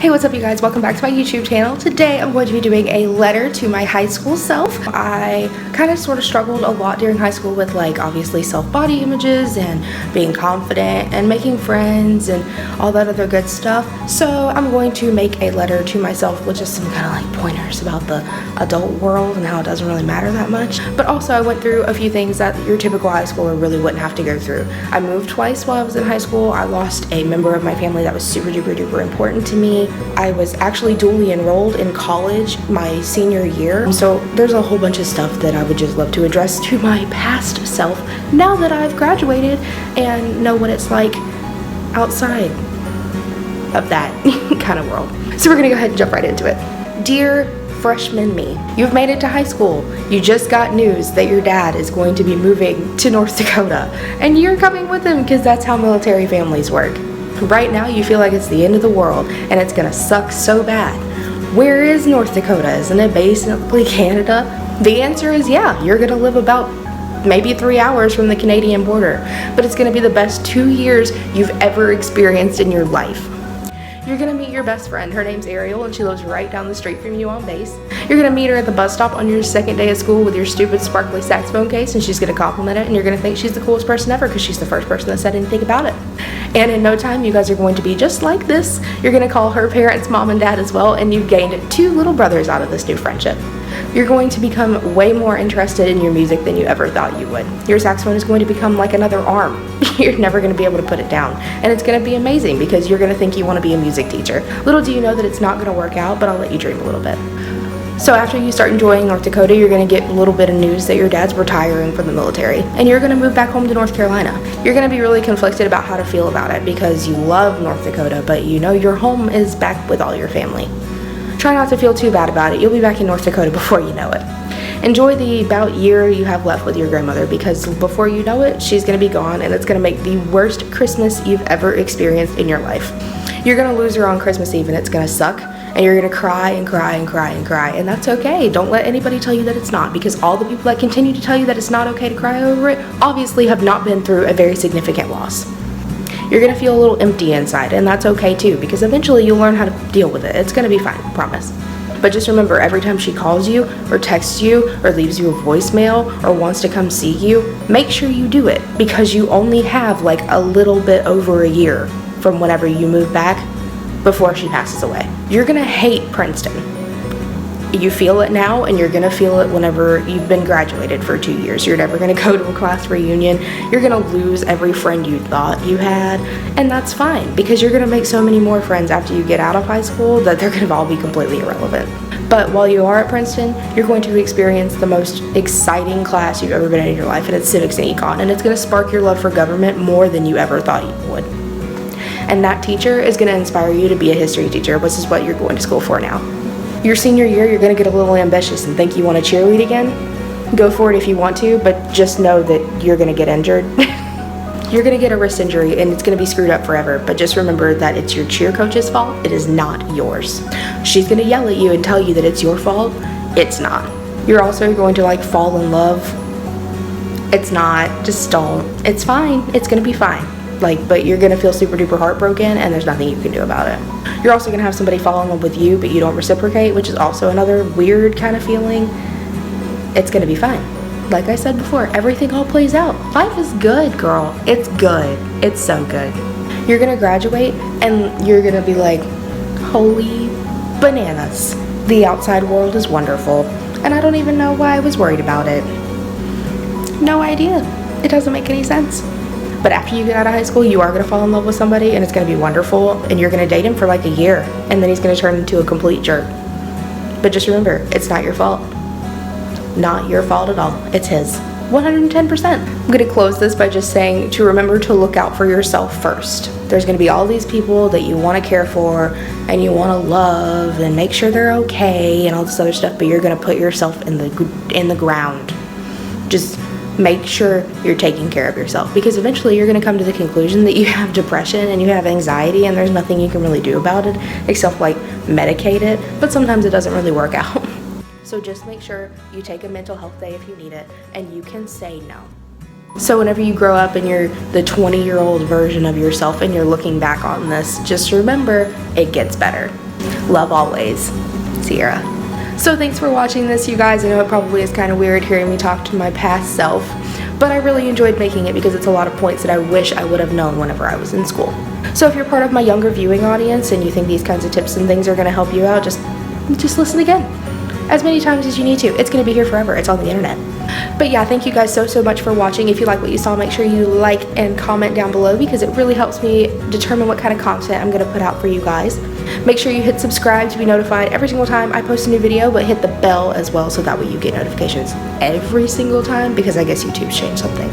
Hey, what's up you guys? Welcome back to my YouTube channel. Today I'm going to be doing a letter to my high school self. I kind of sort of struggled a lot during high school with obviously self-body images and being confident and making friends and all that other good stuff. So I'm going to make a letter to myself with just some kind of pointers about the adult world and how it doesn't really matter that much. But also I went through a few things that your typical high schooler really wouldn't have to go through. I moved twice while I was in high school. I lost a member of my family that was super duper important to me. I was actually dually enrolled in college my senior year, so there's a whole bunch of stuff that I would just love to address to my past self now that I've graduated and know what it's like outside of that kind of world. So we're gonna go ahead and jump right into it. Dear freshman me, you've made it to high school. You just got news that your dad is going to be moving to North Dakota and you're coming with him because that's how military families work. Right now you feel like it's the end of the world and it's gonna suck so bad. Where is North Dakota? Isn't it basically Canada? The answer is yeah, you're gonna live about maybe 3 hours from the Canadian border, but it's gonna be the best 2 years you've ever experienced in your life. You're gonna meet your best friend. Her name's Ariel and she lives right down the street from you on base. You're gonna meet her at the bus stop on your second day of school with your stupid sparkly saxophone case and she's gonna compliment it and you're gonna think she's the coolest person ever because she's the first person that said anything about it. And in no time you guys are going to be just like this. You're gonna call her parents mom and dad as well and you've gained 2 little brothers out of this new friendship. You're going to become way more interested in your music than you ever thought you would. Your saxophone is going to become like another arm. You're never going to be able to put it down. And it's going to be amazing because you're going to think you want to be a music teacher. Little do you know that it's not going to work out, but I'll let you dream a little bit. So after you start enjoying North Dakota, you're going to get a little bit of news that your dad's retiring from the military. And you're going to move back home to North Carolina. You're going to be really conflicted about how to feel about it because you love North Dakota, but you know your home is back with all your family. Try not to feel too bad about it. You'll be back in North Dakota before you know it. Enjoy the about year you have left with your grandmother because before you know it, she's going to be gone and it's going to make the worst Christmas you've ever experienced in your life. You're going to lose her on Christmas Eve and it's going to suck and you're going to cry and cry and cry and cry and that's okay. Don't let anybody tell you that it's not because all the people that continue to tell you that it's not okay to cry over it obviously have not been through a very significant loss. You're going to feel a little empty inside and that's okay too because eventually you'll learn how to deal with it. It's going to be fine, promise. But just remember, every time she calls you or texts you or leaves you a voicemail or wants to come see you, make sure you do it because you only have a little bit over a year from whenever you move back before she passes away. You're going to hate Princeton. You feel it now and you're gonna feel it whenever you've been graduated for 2 years. You're never gonna go to a class reunion. You're gonna lose every friend you thought you had and that's fine because you're gonna make so many more friends after you get out of high school that they're gonna all be completely irrelevant. But while you are at Princeton, you're going to experience the most exciting class you've ever been in your life and it's civics and econ and it's gonna spark your love for government more than you ever thought you would. And that teacher is gonna inspire you to be a history teacher, which is what you're going to school for now. Your senior year, you're going to get a little ambitious and think you want to cheerlead again. Go for it if you want to, but just know that you're going to get injured. You're going to get a wrist injury and it's going to be screwed up forever, but just remember that it's your cheer coach's fault. It is not yours. She's going to yell at you and tell you that it's your fault. It's not. You're also going to fall in love. It's not. Just don't. It's fine. It's going to be fine. But you're going to feel super duper heartbroken and there's nothing you can do about it. You're also going to have somebody fall in love with you, but you don't reciprocate, which is also another weird kind of feeling. It's going to be fine. Like I said before, everything all plays out. Life is good, girl. It's good. It's so good. You're going to graduate and you're going to be like, holy bananas. The outside world is wonderful. And I don't even know why I was worried about it. No idea. It doesn't make any sense. But after you get out of high school, you are going to fall in love with somebody and it's going to be wonderful and you're going to date him for a year and then he's going to turn into a complete jerk. But just remember, it's not your fault. Not your fault at all. It's his. 110%. I'm going to close this by just saying to remember to look out for yourself first. There's going to be all these people that you want to care for and you want to love and make sure they're okay and all this other stuff, but you're going to put yourself in the ground. Just make sure you're taking care of yourself because eventually you're going to come to the conclusion that you have depression and you have anxiety and there's nothing you can really do about it except medicate it, but sometimes it doesn't really work out. So just make sure you take a mental health day if you need it and you can say no. So whenever you grow up and you're the 20-year-old version of yourself and you're looking back on this, just remember it gets better. Love always, Sierra. So thanks for watching this, you guys. I know it probably is kind of weird hearing me talk to my past self, but I really enjoyed making it because it's a lot of points that I wish I would have known whenever I was in school. So if you're part of my younger viewing audience and you think these kinds of tips and things are going to help you out, just listen again. As many times as you need to. It's going to be here forever. It's on the internet. But yeah, thank you guys so much for watching. If you like what you saw, make sure you like and comment down below because it really helps me determine what kind of content I'm going to put out for you guys. Make sure you hit subscribe to be notified every single time I post a new video, but hit the bell as well so that way you get notifications every single time because I guess YouTube's changed something.